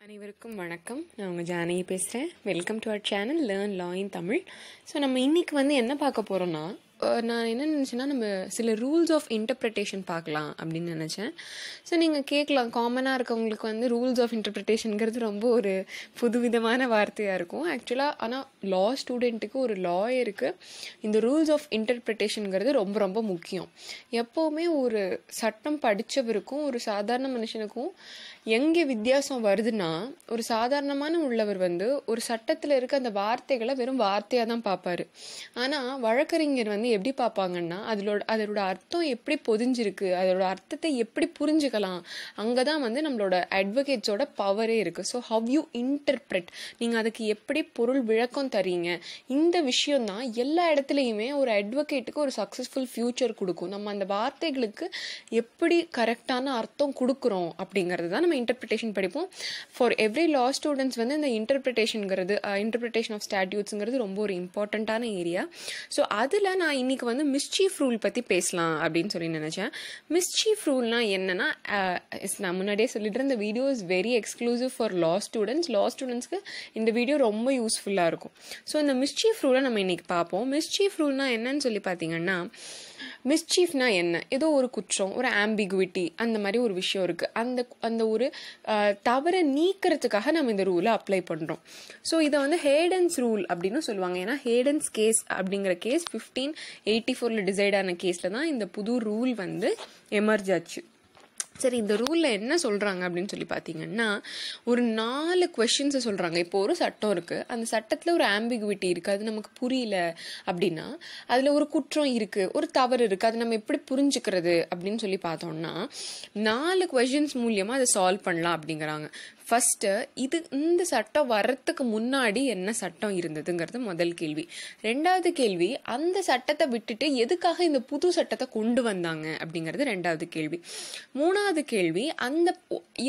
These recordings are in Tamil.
அனைவருக்கும் வணக்கம். நான் உங்கள் ஜானகி பேசுகிறேன். Welcome to our channel learn law in Tamil. So நம்ம இன்றைக்கி என்ன பார்க்க போகிறோன்னா, நான் என்ன நினச்சேன்னா, நம்ம சில ரூல்ஸ் ஆஃப் இன்டர்பிரிட்டேஷன் பார்க்கலாம் அப்படின்னு நினச்சேன். ஸோ நீங்கள் கேட்கலாம், காமனாக இருக்கவங்களுக்கு ரூல்ஸ் ஆஃப் இன்டர்பிரிட்டேஷனுங்கிறது ரொம்ப ஒரு புதுவிதமான வார்த்தையாக இருக்கும் ஆக்சுவலாக. ஆனால் லா ஸ்டூடெண்ட்டுக்கு, ஒரு லாயருக்கு இந்த ரூல்ஸ் ஆஃப் இன்டர்பிரிட்டேஷனுங்கிறது ரொம்ப ரொம்ப முக்கியம். எப்போவுமே ஒரு சட்டம் படித்தவருக்கும் ஒரு சாதாரண மனுஷனுக்கும் எங்கே வித்தியாசம் வருதுன்னா, ஒரு சாதாரணமான உள்ளவர் ஒரு சட்டத்தில் இருக்க அந்த வார்த்தைகளை வெறும் வார்த்தையாக தான் பார்ப்பாரு. ஆனால் வழக்கறிஞர் எப்படி பார்ப்பாங்கன்னா, அதோட அர்த்தம் எப்படி பொதிஞ்சிருக்கு, அதோட அர்த்தத்தை எப்படி புரிஞ்சுக்கலாம், அங்கே தான் நம்மளோட அட்வொகேட்ஸோட பவரே இருக்குது. ஸோ ஹவ் யூ இன்டர்பிரட், நீங்கள் அதுக்கு எப்படி பொருள் விளக்கம் தரீங்க, இந்த விஷயம்தான் எல்லா இடத்துலையுமே ஒரு அட்வொகேட்டுக்கு ஒரு சக்ஸஸ்ஃபுல் ஃபியூச்சர் கொடுக்கும். நம்ம அந்த வார்த்தைகளுக்கு எப்படி கரெக்டான அர்த்தம் கொடுக்குறோம் அப்படிங்கிறது தான் நம்ம இன்டர்பிரிட்டேஷன் படிப்போம். ஃபார் எவ்ரி லா ஸ்டூடெண்ட்ஸ் இந்த இன்டர்பிரிட்டேஷனுங்கிறது, இன்டர்பிரிட்டேஷன் ஆஃப் ஸ்டாட்யூட்ஸுங்கிறது ரொம்ப ஒரு இம்பார்ட்டண்ட்டான ஏரியா. ஸோ அதில் நான் இன்னைக்கு மிஸ்சீஃப் ரூல் பற்றி பேசலாம் அப்படின்னு சொல்லி நினச்சேன். மிஸ்சீஃப் ரூல்னா என்னன்னா, நான் முன்னாடியே சொல்லிட்டு இந்த video is very exclusive for law students. Law ஸ்டூடெண்ட்ஸ்க்கு இந்த வீடியோ ரொம்ப யூஸ்ஃபுல்லாக இருக்கும். ஸோ இந்த மிஸ்சீஃப் ரூலை நம்ம இன்னைக்கு பார்ப்போம். மிஸ்சீஃப் ரூல்னா என்னன்னு சொல்லி பார்த்தீங்கன்னா, மிஸ்சீஃப்னா என்ன, ஏதோ ஒரு குற்றம், ஒரு ஆம்பிகுவிட்டி, அந்த மாதிரி ஒரு விஷயம் இருக்குது. அந்த ஒரு தவறை நீக்கிறதுக்காக நம்ம இந்த ரூலை அப்ளை பண்ணுறோம். ஸோ இதை ஹேடன்ஸ் ரூல் அப்படின்னு சொல்லுவாங்க. ஏன்னா ஹேடன்ஸ் கேஸ் அப்படிங்கிற கேஸ் 1584 டிசைட் ஆன கேஸில் தான் இந்த புது ரூல் எமர்ஜ் ஆச்சு. சரி, இந்த ரூலில் என்ன சொல்கிறாங்க அப்படின்னு சொல்லி பார்த்தீங்கன்னா, ஒரு 4 கொஷின்ஸை சொல்கிறாங்க. இப்போ ஒரு சட்டம் இருக்குது, அந்த சட்டத்தில் ஒரு ஆம்பிகுவிட்டி இருக்குது, அது நமக்கு புரியல அப்படின்னா, அதில் ஒரு குற்றம் இருக்குது, ஒரு தவறு இருக்குது, அது நம்ம எப்படி புரிஞ்சுக்கிறது அப்படின்னு சொல்லி பார்த்தோம்னா 4 கொஷின்ஸ் மூலியமாக அதை சால்வ் பண்ணலாம் அப்படிங்கிறாங்க. ஃபர்ஸ்ட்டு, இந்த சட்டம் வர்றதுக்கு முன்னாடி என்ன சட்டம் இருந்ததுங்கிறது முதல் கேள்வி. ரெண்டாவது கேள்வி, அந்த சட்டத்தை விட்டுட்டு எதுக்காக இந்த புது சட்டத்தை கொண்டு வந்தாங்க அப்படிங்கிறது ரெண்டாவது கேள்வி. மூணாவது கேள்வி,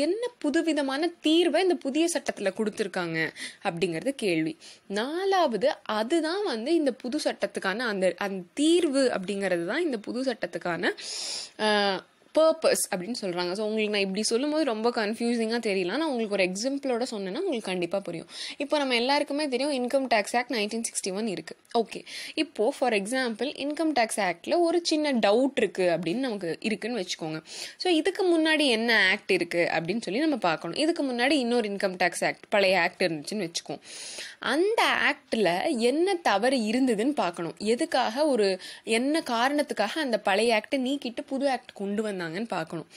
என்ன புதுவிதமான தீர்வை இந்த புதிய சட்டத்தில் கொடுத்துருக்காங்க அப்படிங்கிறது கேள்வி. நாலாவது, அதுதான் இந்த புது சட்டத்துக்கான அந்த தீர்வு அப்படிங்கிறது தான் இந்த புது சட்டத்துக்கான பர்பஸ் அப்படின்னு சொல்கிறாங்க. ஸோ உங்களுக்கு நான் இப்படி சொல்லும்போது ரொம்ப கன்ஃபியூசிங்காக தெரியல. நான் உங்களுக்கு ஒரு எக்ஸாம்பிளோட சொன்னேன்னா உங்களுக்கு கண்டிப்பாக புரியும். இப்போ நம்ம எல்லாருக்குமே தெரியும், இன்கம் டேக்ஸ் ஆக்ட் 1961 இருக்குது. ஓகே, இப்போது ஃபார் எக்ஸாம்பிள் இன்கம் டேக்ஸ் ஆக்டில் ஒரு சின்ன டவுட் இருக்குது அப்படின்னு நமக்கு இருக்குன்னு வச்சுக்கோங்க. ஸோ இதுக்கு முன்னாடி என்ன ஆக்ட் இருக்குது அப்படின்னு சொல்லி நம்ம பார்க்கணும். இதுக்கு முன்னாடி இன்னொரு இன்கம் டேக்ஸ் ஆக்ட், பழைய ஆக்ட் இருந்துச்சுன்னு வச்சுக்கோம். அந்த ஆக்டில் என்ன தவறு இருந்ததுன்னு பார்க்கணும். எதுக்காக, என்ன காரணத்துக்காக அந்த பழைய ஆக்டை நீக்கிட்டு புது ஆக்ட் கொண்டு வந்தாங்கன்னு பார்க்கணும்.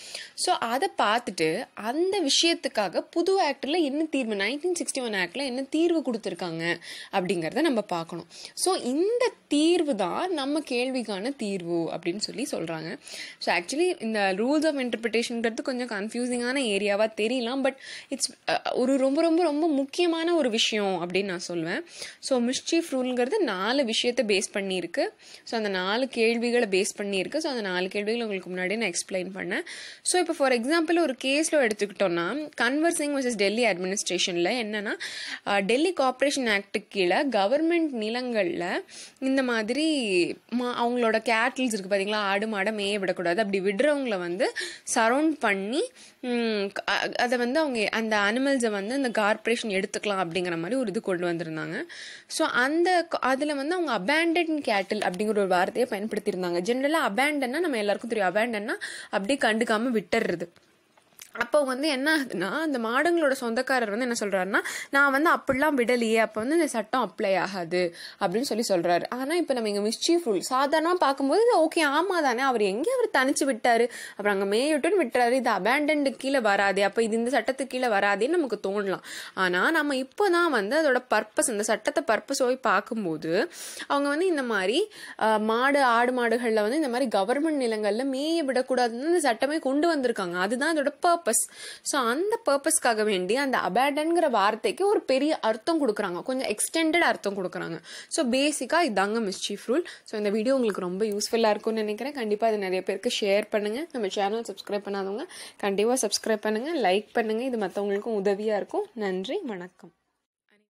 ஸோ அதை பார்த்துட்டு அந்த விஷயத்துக்காக புது ஆக்டில் என்ன தீர்வு, 1961 ஆக்டில் என்ன தீர்வு கொடுத்துருக்காங்க அப்படிங்கிறத நம்ம பார்க்கணும். ஸோ இந்த தீர்வு தான் நம்ம கேள்விக்கான தீர்வு அப்படின்னு சொல்லி சொல்கிறாங்க. ஸோ ஆக்சுவலி இந்த ரூல்ஸ் ஆஃப் இன்டர்பிரிட்டேஷன்ங்கிறது கொஞ்சம் கன்ஃபியூசிங்கான ஏரியாவாக தெரியலாம், பட் இட்ஸ் ஒரு ரொம்ப ரொம்ப ரொம்ப முக்கியமான ஒரு விஷயம் அப்படின்னு நான் சொல்லுவேன். ஸோ மிஸ்சீஃப் ரூல்ங்கிறது 4 விஷயத்தை பேஸ் பண்ணியிருக்கு. ஸோ அந்த 4 கேள்விகளை பேஸ் பண்ணியிருக்கு. ஸோ அந்த 4 கேள்விகள் உங்களுக்கு முன்னாடி நான் எக்ஸ்பிளைன் பண்ணேன். ஸோ இப்போ ஃபார் எக்ஸாம்பிள் ஒரு கேஸில் எடுத்துக்கிட்டோம்னா, கன்வர் சிங் வர்சஸ் டெல்லி அட்மினிஸ்ட்ரேஷனில் என்னன்னா, டெல்லி கார்ப்பரேஷன் ஆக்டுக்கு கீழே கவர்மெண்ட் நிலங்களில் இந்த மாதிரி அவங்களோட கேட்டில்ஸ் இருக்குது பார்த்தீங்களா, ஆடு மாடை மேய விடக்கூடாது, அப்படி விடுறவங்கள சரவுண்ட் பண்ணி அதை அவங்க அந்த அனிமல்ஸை அந்த கார்ப்பரேஷன் எடுத்துக்கலாம் அப்படிங்கிற மாதிரி ஒரு இது கொண்டு வந்திருந்தாங்க. ஸோ அதில் அவங்க அபேண்டன் கேட்டில் அப்படிங்கிற ஒரு வார்த்தையை பயன்படுத்தியிருந்தாங்க. ஜென்ரலாக அபேண்டன்னா நம்ம எல்லாருக்கும் தெரியும், அபேண்டன்னா அப்படியே கண்டுக்காமல் விட்டுறது. அப்போ என்ன ஆகுதுன்னா, அந்த மாடுங்களோட சொந்தக்காரர் என்ன சொல்கிறாருன்னா, நான் அப்படிலாம் விடலையே, அப்போ இந்த சட்டம் அப்ளை ஆகாது அப்படின்னு சொல்கிறாரு. ஆனால் இப்போ நம்ம இங்கே மிஸ்சீஃப் ரூல் சாதாரணமாக பார்க்கும்போது ஓகே, ஆமாம் தானே, அவர் தனிச்சு விட்டார், அப்புறம் அங்கே மேயுட்டுன்னு விட்டுறாரு, இது அபேண்டன்டு கீழே வராதே, அப்போ இது இந்த சட்டத்துக்கு கீழே வராதேன்னு நமக்கு தோணலாம். ஆனால் நம்ம இப்போ தான் அதோட பர்பஸ், இந்த சட்டத்தை பர்பஸ் போய் பார்க்கும்போது அவங்க இந்த மாதிரி ஆடு மாடுகளில் இந்த மாதிரி கவர்மெண்ட் நிலங்களில் மேய விடக்கூடாதுன்னு இந்த சட்டமே கொண்டு வந்திருக்காங்க. அதுதான் அதோட பர்பஸ். ஸோ அந்த பர்பஸ்க்காக வேண்டி அந்த அபேண்டன்கிற வார்த்தைக்கு ஒரு பெரிய அர்த்தம் கொடுக்குறாங்க, கொஞ்சம் எக்ஸ்டெண்டட் அர்த்தம் கொடுக்குறாங்க. ஸோ பேசிக்காக இதாங்க மிஸ்சீஃப் ரூல். ஸோ இந்த வீடியோ உங்களுக்கு ரொம்ப யூஸ்ஃபுல்லாக இருக்கும்னு நினைக்கிறேன். கண்டிப்பாக அது நிறைய பேருக்கு ஷேர் பண்ணுங்கள். நம்ம சேனல் சப்ஸ்கிரைப் பண்ணாதவங்க கண்டிப்பாக சப்ஸ்கிரைப் பண்ணுங்கள், லைக் பண்ணுங்கள். இது மற்றவங்களுக்கும் உதவியாக இருக்கும். நன்றி, வணக்கம்.